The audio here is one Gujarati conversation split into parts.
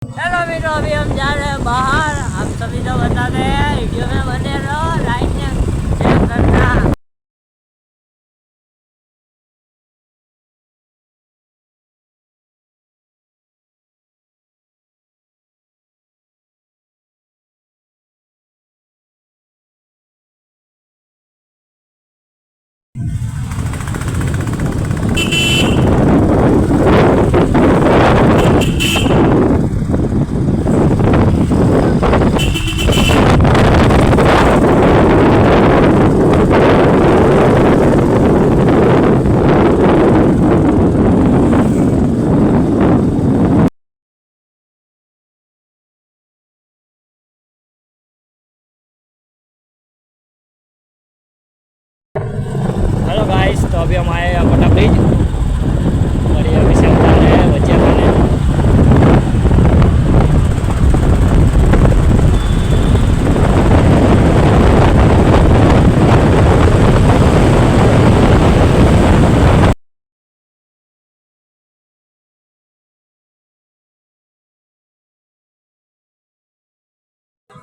हेलो मित्रों, अभी हम जा रहे हैं बाहर। आप सभी को बता दें, वीडियो में बने रहो, लाइक शेयर करना। हेलो गाइस, तो अभी हम आए हैं कोटा ब्रिज और ये अभी से उतर रहे हैं भजिया खाने।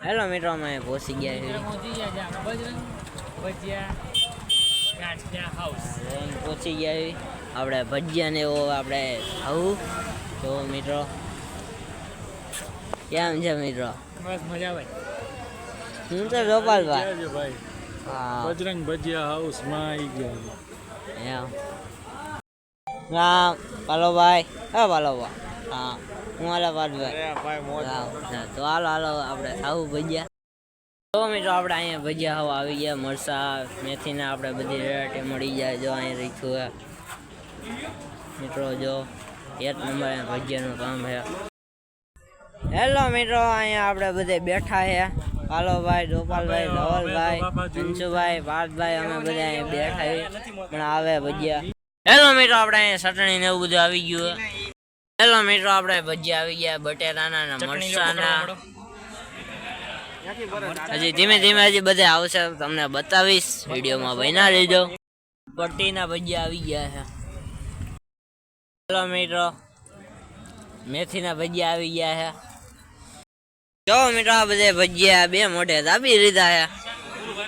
हेलो मित्रों, मैं पहुंची गया પહોંચી ગયા આપણે ભજીયા ને એવો આપણે ખાવું. તો મિત્રો કેમ છે મિત્રો? બસ મજા ભાઈ. હું તો ગોપાલભાઈ ભાઈ હા બજરંગ ભજીયા હાઉસ માં આવી ગયા. એમ રામ પાલોભાઈ. હા પાલોભાઈ. હા હું હાલો પાલભાઈ. તો હાલો આપણે ખાવું ભજીયા. તો મિત્રો આપણે અહીંયા ભજીયા ખાવા આવી ગયા. મરસા મેથીના આપણે બધી વેરાયટી મળી જાય. જો અહીંયા રીઠું મિત્રો, જો એક નંબર ભજીયાનું કામ છે. હેલો મિત્રો, અહીંયા આપણે બધે બેઠા છે. પાલોભાઈ, ગોપાલભાઈ, ધવલભાઈ, અંશુભાઈ, પાર્થભાઈ, અમે બધા અહીંયા બેઠા પણ આવે ભજીયા. હેલો મિત્રો, આપણે અહીંયા ચટણી ને એવું બધું આવી ગયું. હેલો મિત્રો, આપણે ભજીયા આવી ગયા બટેટાના મરસાના. હજી ધીમે ધીમે હજી બધે આવશે, તમને બતાવીશ. વિડીયોમાં બના લેજો. પટ્ટીના ભજીયા આવી ગયા છે. હેલો મિત્રો, મેથીના ભજીયા આવી ગયા છે. જો મિત્રો, આ બધે ભજીયા બે મોઢે દાબી લીધા છે.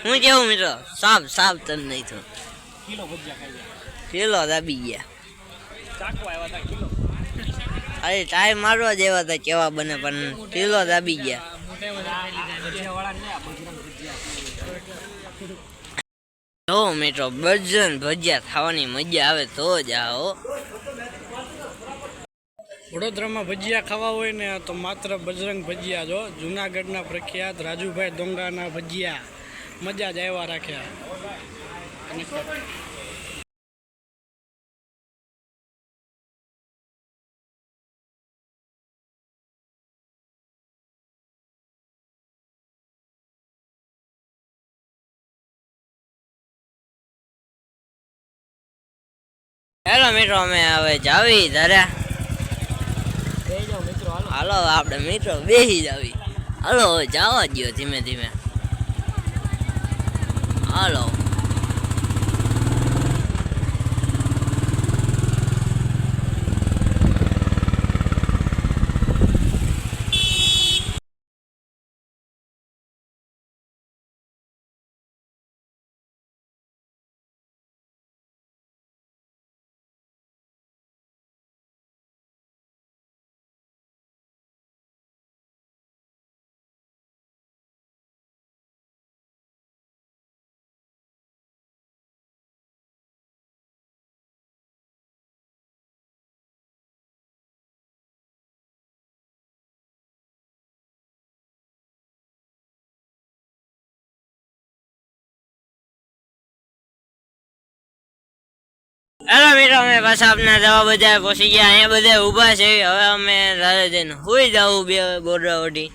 હું કેવું મિત્રો, સાફ સાફ તન નહીં થયું. કિલો દાબી ગયા. અરે ટાઈમ મારવા જેવા હતા કેવા બને, પણ કિલો દાબી ગયા. જો મિત્રો, બજરંગ ભજીયા ખાવાની મજા આવે તો જ આવો. વડોદરામાં ભજીયા ખાવા હોય ને તો માત્ર બજરંગ ભજીયા. જો જુનાગઢના પ્રખ્યાત રાજુભાઈ દોંગાના ભજીયા મજા જ આવ્યા રાખ્યા. હેલો મિત્રો, અમે હવે જાવી ધરે. હાલો આપણે મિત્રો બેસી જાવી. હાલો હવે જવા દો ધીમે ધીમે. હાલો હેલો મિત્રો, અમે પાછા આપના દવા બધા પહોંચી ગયા. અહીંયા બધા ઊભા છે. હવે અમે જઈને સુઈ જવું બે ગોડરા ઓઢી.